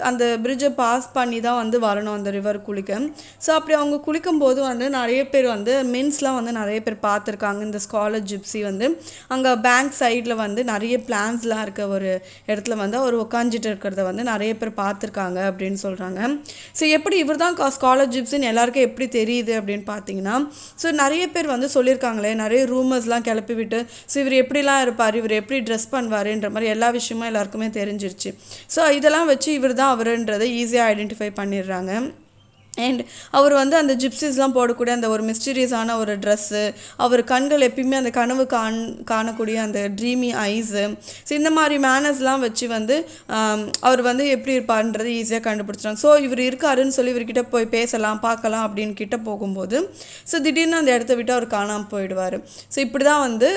அந்த பிரிட்ஜை பாஸ் பண்ணி தான் வந்து வரணும் அந்த ரிவர் குளிக்க. ஸோ அப்படி அவங்க குளிக்கும்போது வந்து நிறைய பேர் வந்து மென்ஸ்லாம் வந்து நிறைய பேர் பார்த்துருக்காங்க. இந்த ஸ்காலர் ஜிப்ஸி வந்து அங்கே பேங்க் சைடில் வந்து நிறைய பிளான்ஸ்லாம் இருக்க ஒரு இடத்துல வந்து அவர் உட்காந்துட்டு இருக்கிறத வந்து நிறைய பேர் பார்த்துருக்காங்க அப்படின்னு சொல்கிறாங்க. ஸோ எப்படி இவர் தான் ஸ்காலர் ஜிப்ஸின்னு எல்லாருக்கும் எப்படி தெரியுது அப்படின்னு பார்த்தீங்கன்னா, ஸோ நிறைய பேர் வந்து சொல்லியிருக்காங்களே, நிறைய ரூமர்ஸ்லாம் கிளப்பி விட்டு ஸோ இவர் எப்படிலாம் இருப்பார், இவர் எப்படி ட்ரெஸ் பண்ணுவாருன்ற மாதிரி எல்லா விஷயமும் எல்லாருக்குமே தெரிஞ்சிருச்சு. ஸோ இதெல்லாம் வச்சு இவர் தான் அவருன்றதை ஈஸியாக ஐடென்டிஃபை பண்ணிடுறாங்க. அண்ட் அவர் வந்து அந்த ஜிப்சிஸ்லாம் போடக்கூடிய அந்த ஒரு மிஸ்டீரியஸான ஒரு ட்ரெஸ்ஸு, அவர் கண்கள் எப்பயுமே அந்த கனவு காணக்கூடிய அந்த ட்ரீமி ஐஸு, ஸோ இந்த மாதிரி மேனர்ஸ்லாம் வச்சு வந்து அவர் வந்து எப்படி இருப்பார்ன்றது ஈஸியாக கண்டுபிடிச்சிட்டாங்க. ஸோ இவர் இருக்காருன்னு சொல்லி இவர்கிட்ட போய் பேசலாம் பார்க்கலாம் அப்படின்னு கிட்ட போகும்போது ஸோ திடீர்னு அந்த இடத்த விட்டு அவர் காணாமல் போயிடுவார். ஸோ இப்படி தான் வந்து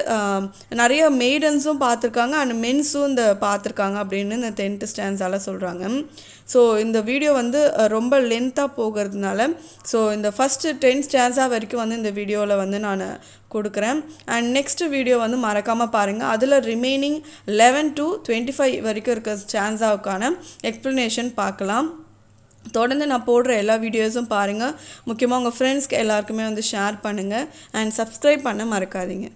நிறைய மெய்டன்ஸும் பார்த்துருக்காங்க அண்ட் மென்ஸும் இந்த பார்த்துருக்காங்க அப்படின்னு இந்த 10th ஸ்டான்ஸால சொல்கிறாங்க. ஸோ இந்த வீடியோ வந்து ரொம்ப லென்த்தாக போகிறதுனால ஸோ இந்த ஃபஸ்ட்டு 10 ஸ்டான்ஸா வரைக்கும் வந்து இந்த வீடியோவில் வந்து நான் கொடுக்குறேன். அண்ட் நெக்ஸ்ட் வீடியோ வந்து மறக்காமல் பாருங்கள். அதில் ரிமைனிங் 11 to 25 வரைக்கும் இருக்க ஸ்டான்ஸாவுக்கான எக்ஸ்ப்ளனேஷன் பார்க்கலாம். தொடர்ந்து நான் போடுற எல்லா வீடியோஸும் பாருங்கள். முக்கியமாக உங்கள் ஃப்ரெண்ட்ஸ்க்கு எல்லாருக்குமே வந்து ஷேர் பண்ணுங்கள் அண்ட் சப்ஸ்கிரைப் பண்ண மறக்காதீங்க.